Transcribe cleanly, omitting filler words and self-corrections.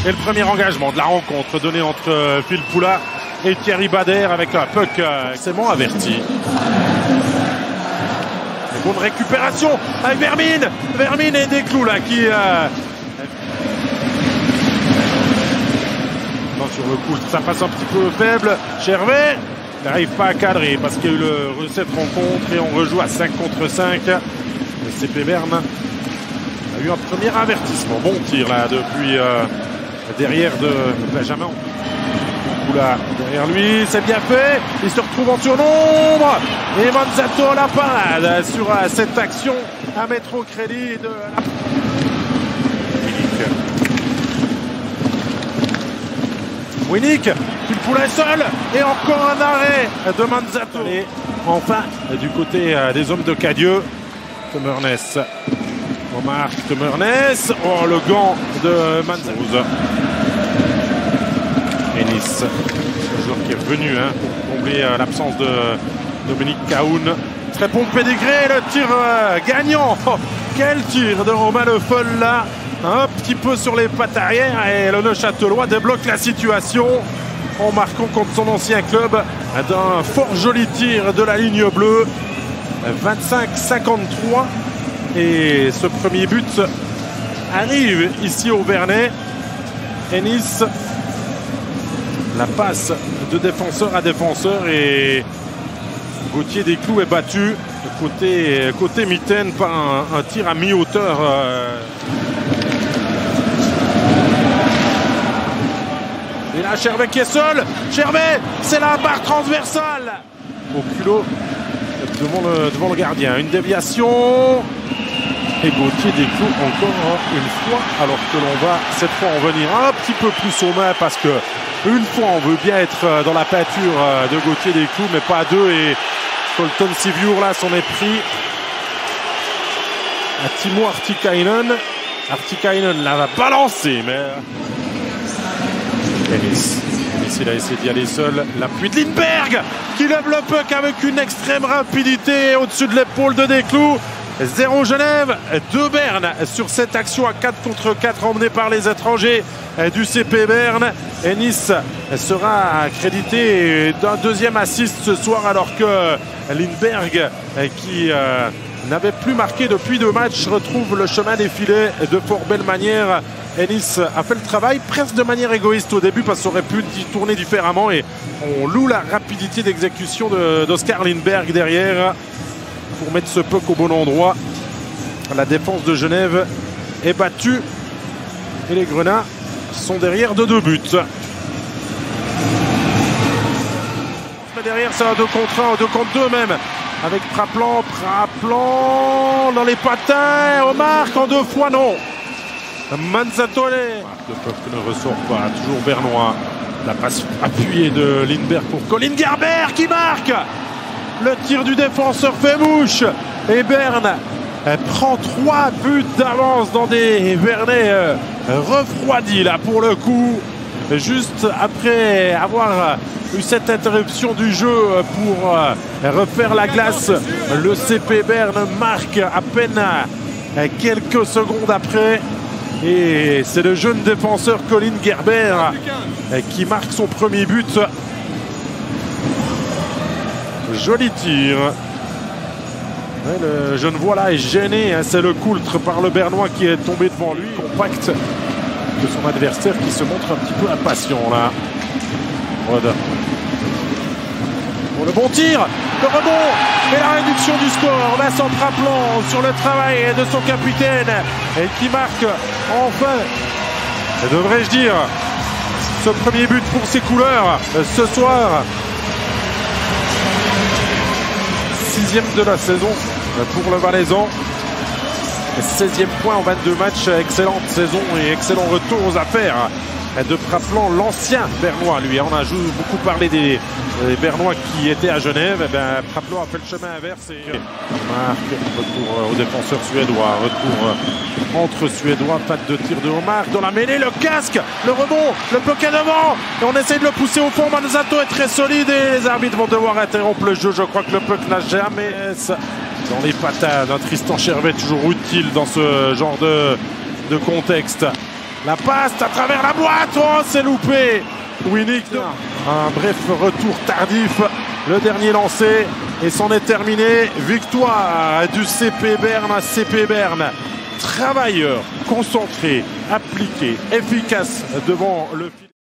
Et le premier engagement de la rencontre donné entre Phil Poulard et Thierry Bader avec un puck forcément averti. Une bonne récupération avec Vermine. Vermine et Desclous là qui... Non, sur le coup, ça passe un petit peu faible. Gervais n'arrive pas à cadrer parce qu'il y a eu cette rencontre et on rejoue à 5 contre 5. Le CP Berne a eu un premier avertissement. Bon tir là depuis derrière de Benjamin. Là, derrière lui, c'est bien fait. Il se retrouve en surnombre. Et Manzato la parade sur cette action à mettre au crédit de la... Winnick, Phil Poulin seul. Et encore un arrêt de Manzato. Et enfin, du côté des hommes de Cadieux, Temernes. Remarque Temernes. Oh, le gant de Manzato. Ennis, le joueur qui est revenu pour combler l'absence de Dominique Cahoun. Très bon pédigré, le tir gagnant. Oh, quel tir de Romain Le Foll là. Un petit peu sur les pattes arrière et le Neuchâtelois débloque la situation en marquant contre son ancien club d'un fort joli tir de la ligne bleue. 25-53 et ce premier but arrive ici au Vernet. Ennis. La passe de défenseur à défenseur et Gauthier Desclous est battu côté mitaine par un tir à mi-hauteur. Et là, Gervais qui est seul. Gervais, c'est la barre transversale. Au culot devant le gardien. Une déviation. Et Gauthier Desclous encore une fois, alors que l'on va cette fois en venir un petit peu plus aux mains parce que une fois on veut bien être dans la peinture de Gauthier Desclous, mais pas à deux. Et Colton Siviour là s'en est pris à Timo Artikainen. Artikainen là va balancer, mais Ennis il a essayé d'y aller seul. L'appui de Lindberg qui lève le puck avec une extrême rapidité au-dessus de l'épaule de Desclous. 0 Genève, 2 Berne sur cette action à 4 contre 4 emmenée par les étrangers du CP Berne. Ennis sera crédité d'un deuxième assist ce soir alors que Lindberg, qui n'avait plus marqué depuis 2 matchs, retrouve le chemin des filets de fort belle manière. Ennis a fait le travail presque de manière égoïste au début parce qu'on aurait pu tourner différemment et on loue la rapidité d'exécution d'Oscar Lindberg derrière pour mettre ce puck au bon endroit. La défense de Genève est battue et les Grenats sont derrière de 2 buts. Mais derrière c'est un 2 contre 1, un 2 contre 2 même avec Praplan dans les patins. Omar en 2 fois non. Manzatole. Le puck ne ressort pas, toujours Bernois. La passe appuyée de Lindberg pour Colin Gerber qui marque. Le tir du défenseur fait mouche et Berne prend 3 buts d'avance dans des Vernets refroidis là pour le coup. Juste après avoir eu cette interruption du jeu pour refaire la glace, le CP Berne marque à peine quelques secondes après. Et c'est le jeune défenseur Colin Gerber qui marque son premier but. Joli tir. Ouais, le Genevois là est gêné. C'est le coultre par le Bernois qui est tombé devant lui. Compact de son adversaire qui se montre un petit peu impatient là. Voilà. Pour le bon tir, le rebond et la réduction du score. Vincent Praplan sur le travail de son capitaine et qui marque enfin, devrais-je dire, ce premier but pour ses couleurs ce soir. 6e de la saison pour le Valaisan. 16e point en 22 matchs. Excellente saison et excellent retour aux affaires de Praplan, l'ancien Bernois. Lui, on a beaucoup parlé des Bernois qui étaient à Genève. Et bien, Praplan a fait le chemin inverse et marque. Retour au défenseur suédois. Retour entre Suédois. Patte de tir de Omar dans la mêlée. Le casque, le rebond, le bloqué devant. Et on essaie de le pousser au fond. Manzato est très solide et les arbitres vont devoir interrompre le jeu. Je crois que le puck n'a jamais dans les patins d'un Tristan Gervais, toujours utile dans ce genre de contexte. La passe à travers la boîte. Oh, c'est loupé. Winnick. Un bref retour tardif. Le dernier lancé. Et c'en est terminé. Victoire du CP Berne. CP Berne. Travailleur, concentré, appliqué, efficace devant le fil.